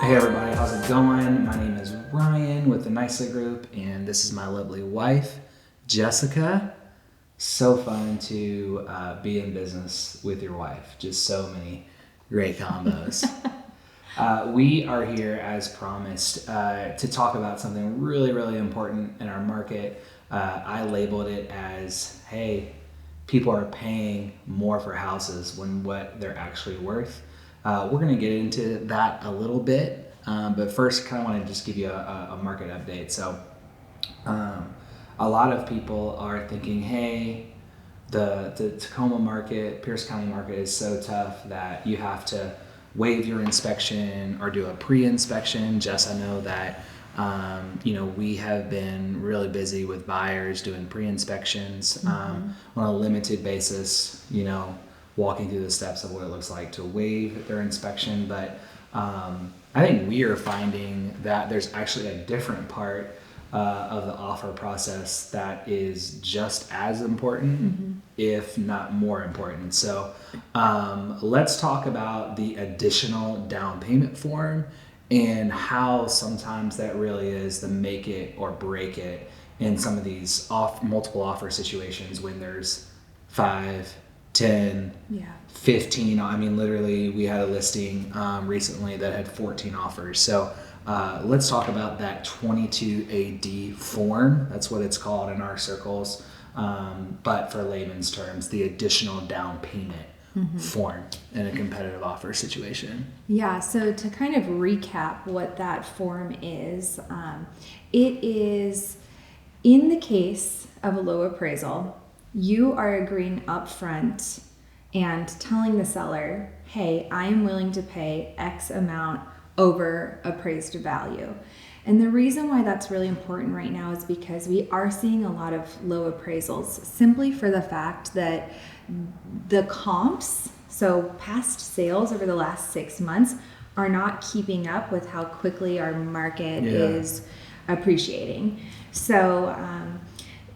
Hey everybody, how's it going? My name is Ryan with the Knicely Group, and this is my lovely wife, Jessica. So fun to be in business with your wife. Just so many great combos. We are here, as promised, to talk about something really, really important in our market. I labeled it as, hey, people are paying more for houses when what they're actually worth. We're going to get into that a little bit, but first, kind of want to just give you a market update. So, a lot of people are thinking, hey, the Tacoma market, Pierce County market is so tough that you have to waive your inspection or do a pre-inspection. Jess, I know that we have been really busy with buyers doing pre-inspections on a limited basis, walking through the steps of what it looks like to waive their inspection. But I think we are finding that there's actually a different part of the offer process that is just as important, if not more important. So let's talk about the additional down payment form and how sometimes that really is the make it or break it in some of these multiple offer situations when there's 5, 10, 15. I mean, literally, we had a listing recently that had 14 offers. So let's talk about that 22AD form. That's what it's called in our circles. But for layman's terms, the additional down payment form in a competitive offer situation. Yeah, so to kind of recap what that form is, it is in the case of a low appraisal, you are agreeing upfront and telling the seller, hey, I am willing to pay X amount over appraised value. And the reason why that's really important right now is because we are seeing a lot of low appraisals simply for the fact that the comps, so past sales over the last 6 months, are not keeping up with how quickly our market is appreciating. So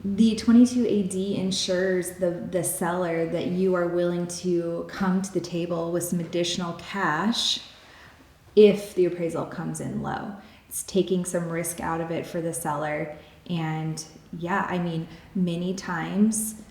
the 22AD ensures the seller that you are willing to come to the table with some additional cash if the appraisal comes in low. It's taking some risk out of it for the seller. And many times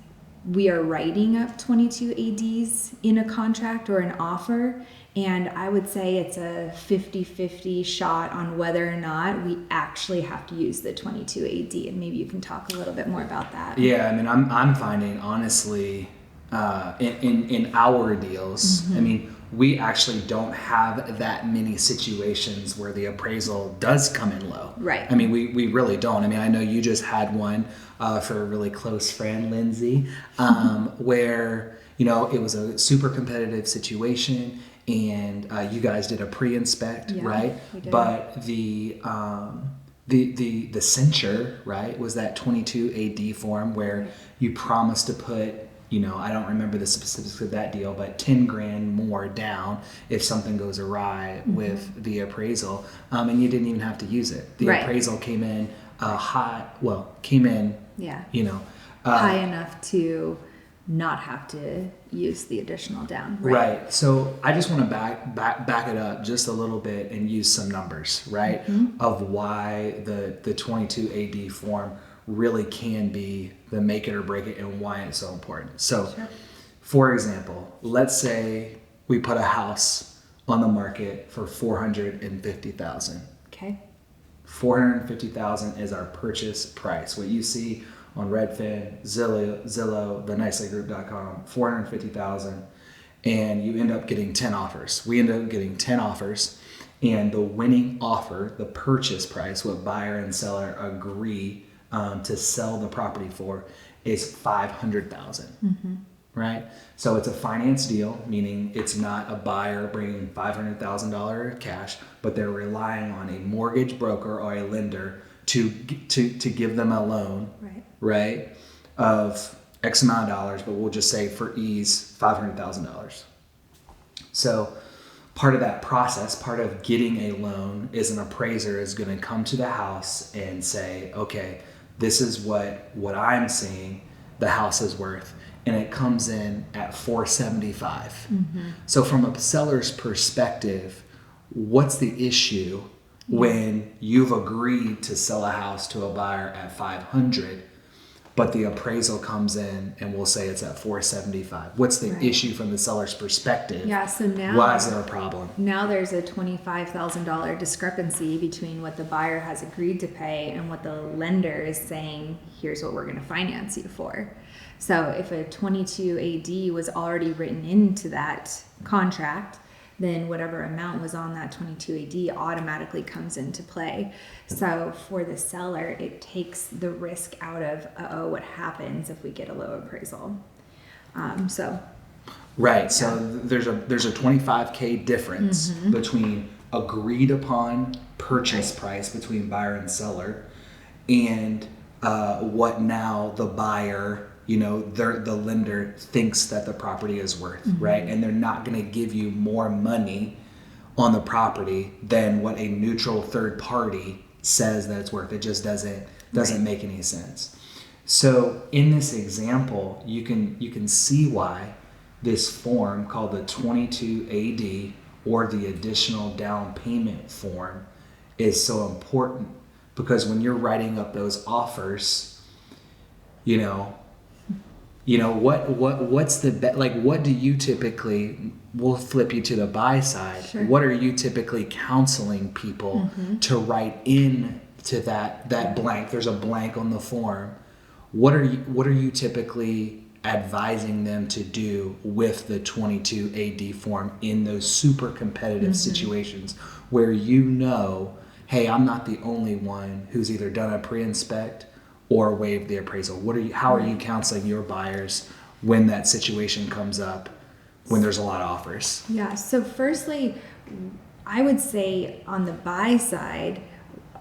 we are writing up 22ADs in a contract or an offer, and I would say it's a 50-50 shot on whether or not we actually have to use the 22AD, and maybe you can talk a little bit more about that. Yeah, I mean, I'm finding, honestly, in our deals, I mean, we actually don't have that many situations where the appraisal does come in low. Right. I mean, we really don't. I mean, I know you just had one for a really close friend, Lindsay, where, it was a super competitive situation and you guys did a pre-inspect, right? We did. But the censure, right, was that 22AD form where you promised to put, I don't remember the specifics of that deal, but 10 grand more down if something goes awry with the appraisal, and you didn't even have to use it. The appraisal came in high enough to not have to use the additional down. Right. So I just want to back it up just a little bit and use some numbers, right, of why the 22AD form really can be the make it or break it and why it's so important. So, for example, let's say we put a house on the market for $450,000. Okay. $450,000 is our purchase price. What you see on Redfin, Zillow, thenightslygroup.com, $450,000, and you end up getting 10 offers. We end up getting 10 offers, and the winning offer, the purchase price, what buyer and seller agree to sell the property for, is $500,000. Right? So it's a finance deal, meaning it's not a buyer bringing $500,000 cash, but they're relying on a mortgage broker or a lender to give them a loan, right, of X amount of dollars, but we'll just say for ease, $500,000. So part of that process, part of getting a loan, is an appraiser is going to come to the house and say, okay, this is what I'm seeing the house is worth. And it comes in at $475. So from a seller's perspective, what's the issue when you've agreed to sell a house to a buyer at 500, but the appraisal comes in and we'll say it's at 475? What's the issue from the seller's perspective? Yeah, so now why is there a problem? Now there's a $25,000 discrepancy between what the buyer has agreed to pay and what the lender is saying, here's what we're going to finance you for. So if a 22 AD was already written into that contract, then whatever amount was on that 22 AD automatically comes into play. So for the seller, it takes the risk out of, what happens if we get a low appraisal? Right. So there's a 25K difference between agreed upon purchase price between buyer and seller, and what now the buyer, the lender thinks that the property is worth, right? And they're not going to give you more money on the property than what a neutral third party says that it's worth. It just doesn't make any sense. So in this example, you can see why this form called the 22 AD, or the additional down payment form, is so important, because when you're writing up those offers, what's the what do you typically, we'll flip you to the buy side. Sure. What are you typically counseling people to write in to that blank? There's a blank on the form. What are you typically advising them to do with the 22 AD form in those super competitive situations where hey, I'm not the only one who's either done a pre-inspect or waived the appraisal? How are you counseling your buyers when that situation comes up, when there's a lot of offers? Yeah, so firstly, I would say on the buy side,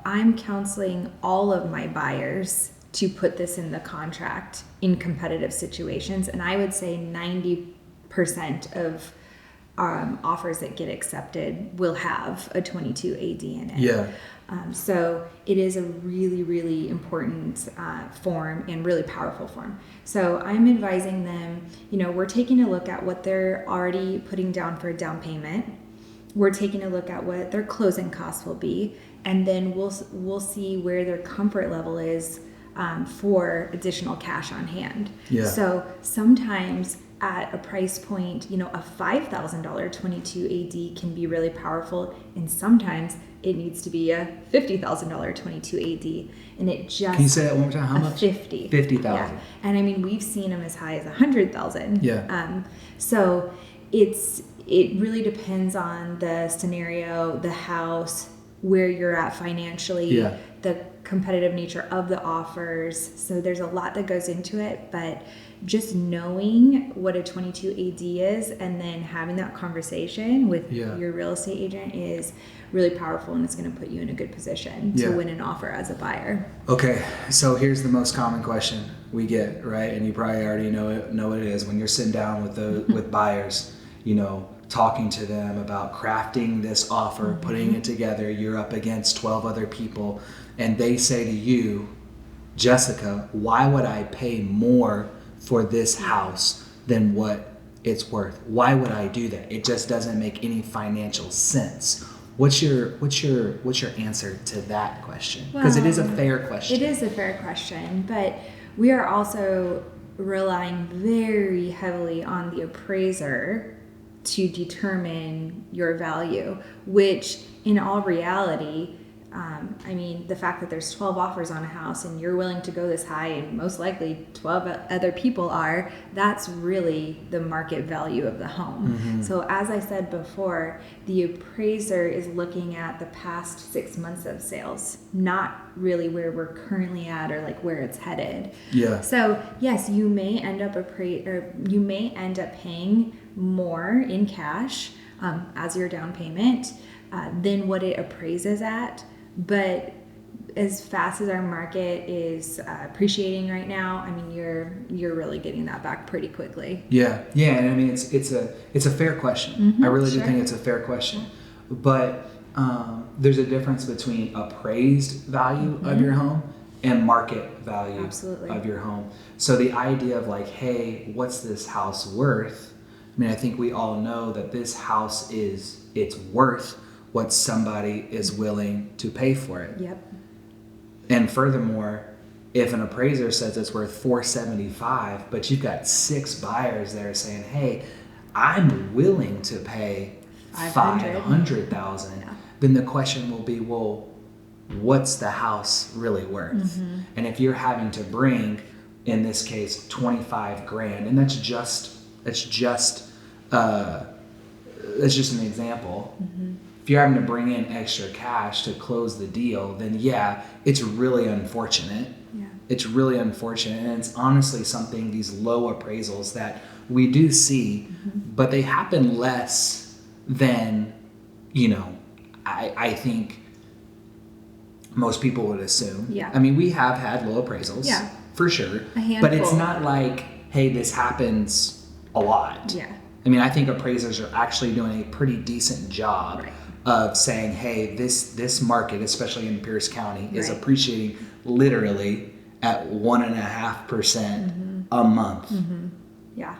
I'm counseling all of my buyers to put this in the contract in competitive situations. And I would say 90% of offers that get accepted will have a 22 AD in it. Yeah. So it is a really, really important form and really powerful form. So I'm advising them, we're taking a look at what they're already putting down for a down payment. We're taking a look at what their closing costs will be, and then we'll see where their comfort level is for additional cash on hand. Yeah. So sometimes at a price point, a $5,000 22 AD can be really powerful, and sometimes it needs to be a $50,000 22 AD, and it just— Can you say that one more time? How much? 50. 50,000. Yeah. And I mean, we've seen them as high as 100,000. Yeah. So it really depends on the scenario, the house, where you're at financially, the competitive nature of the offers. So there's a lot that goes into it, but just knowing what a 22 AD is and then having that conversation with your real estate agent is really powerful, and it's going to put you in a good position to win an offer as a buyer. Okay, so here's the most common question we get, right? And you probably already know what it is when you're sitting down with buyers, talking to them about crafting this offer, putting it together. You're up against 12 other people, and they say to you, Jessica, why would I pay more for this house than what it's worth? Why would I do that? It just doesn't make any financial sense. What's your answer to that question? Because it is a fair question. It is a fair question, but we are also relying very heavily on the appraiser to determine your value, which in all reality, the fact that there's 12 offers on a house and you're willing to go this high, and most likely 12 other people are, that's really the market value of the home. So as I said before, the appraiser is looking at the past 6 months of sales, not really where we're currently at or like where it's headed. Yeah. So yes, you may end up paying more in cash as your down payment than what it appraises at. But as fast as our market is appreciating right now, you're really getting that back pretty quickly. Yeah, and it's a fair question. I really do think it's a fair question, but there's a difference between appraised value of your home and market value of your home. So the idea of hey, what's this house worth? I think we all know that this house it's worth what somebody is willing to pay for it. Yep. And furthermore, if an appraiser says it's worth $475, but you've got 6 buyers there saying, hey, I'm willing to pay $500,000, Yeah. then the question will be, well, what's the house really worth? And if you're having to bring, in this case, 25 grand, and that's just an example. If you're having to bring in extra cash to close the deal, then yeah, it's really unfortunate. Yeah. It's really unfortunate, and it's honestly something, these low appraisals that we do see, but they happen less than, I think most people would assume. Yeah. I mean, we have had low appraisals, Yeah. for sure, A handful. but it's not like, hey, this happens a lot. Yeah. I mean, I think appraisers are actually doing a pretty decent job Right. of saying, hey, this market, especially in Pierce County, is Right. appreciating literally at 1.5% a month. Yeah.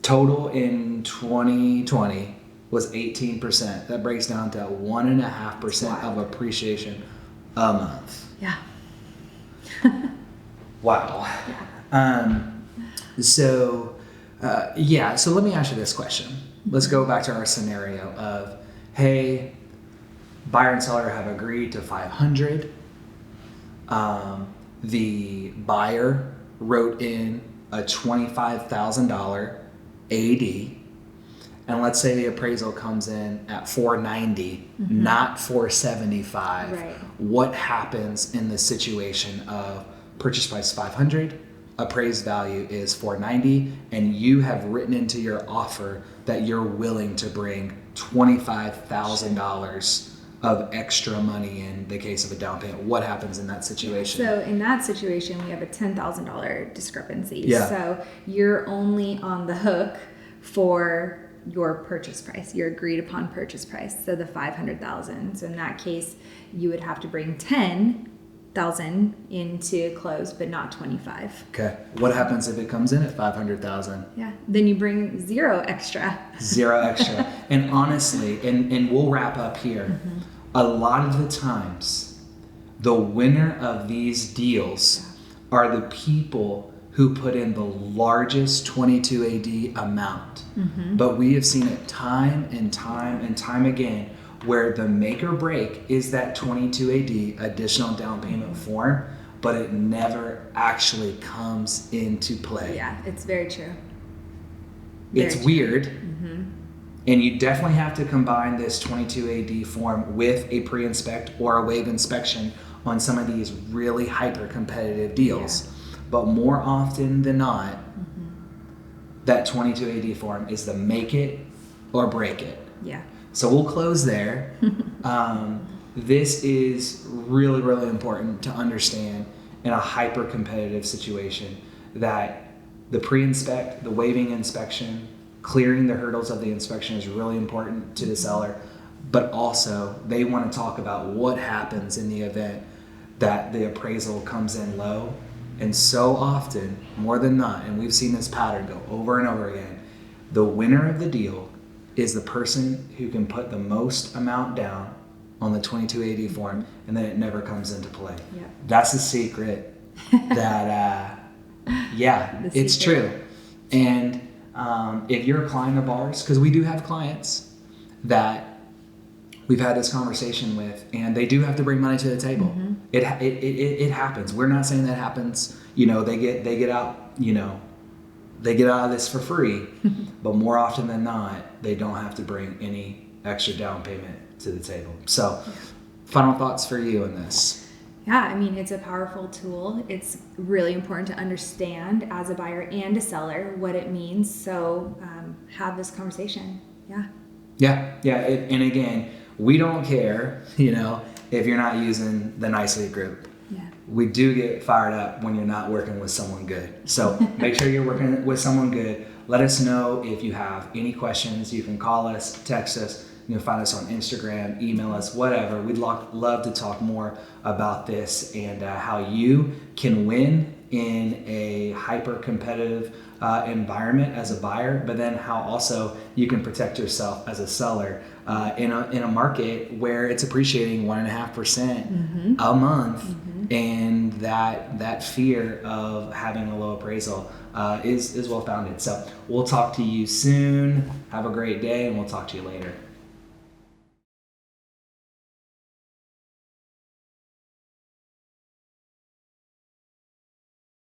Total in 2020 was 18%. That breaks down to 1.5% of appreciation a month. Yeah. Wow. So let me ask you this question. Let's go back to our scenario of, hey, buyer and seller have agreed to 500. The buyer wrote in a $25,000 AD, and let's say the appraisal comes in at 490, not 475. Right. What happens in the situation of purchase price 500, appraised value is 490, and you have written into your offer that you're willing to bring $25,000 of extra money in the case of a down payment? What happens in that situation? So in that situation, we have a $10,000 discrepancy. Yeah. So you're only on the hook for your purchase price, your agreed upon purchase price. So the 500,000. So in that case, you would have to bring 10,000 into close, but not 25. Okay. What happens if it comes in at 500,000? Yeah. Then you bring 0 extra. 0 extra. And honestly, and we'll wrap up here. A lot of the times, the winner of these deals are the people who put in the largest 22 AD amount. But we have seen it time and time and time again where the make or break is that 22 AD additional down payment form, but it never actually comes into play. Yeah, it's very true. It's Very true. weird. And you definitely have to combine this 22 AD form with a pre-inspect or a waive inspection on some of these really hyper competitive deals. But more often than not, that 22 AD form is the make it or break it. Yeah. So we'll close there. This is really, really important to understand in a hyper competitive situation, that the pre-inspect, the waiving inspection, clearing the hurdles of the inspection is really important to the seller. But also they want to talk about what happens in the event that the appraisal comes in low. And so often, more than not, and we've seen this pattern go over and over again, the winner of the deal is the person who can put the most amount down on the 22 AD form, and then it never comes into play. Yeah. That's a secret that, it's true. And if you're a client of ours, because we do have clients that we've had this conversation with, and they do have to bring money to the table. It happens. We're not saying that happens. They get out. They get out of this for free, but more often than not, they don't have to bring any extra down payment to the table. So, final thoughts for you on this? Yeah, I mean, it's a powerful tool. It's really important to understand as a buyer and a seller what it means. So have this conversation. Yeah. And again, we don't care, if you're not using the Knicely group. Yeah. We do get fired up when you're not working with someone good. So make sure you're working with someone good. Let us know if you have any questions. You can call us, text us. You can find us on Instagram, email us, whatever. We'd love to talk more about this and how you can win in a hyper competitive environment as a buyer, but then how also you can protect yourself as a seller in a market where it's appreciating 1.5% a month, and that fear of having a low appraisal is well founded. So we'll talk to you soon. Have a great day, and we'll talk to you later.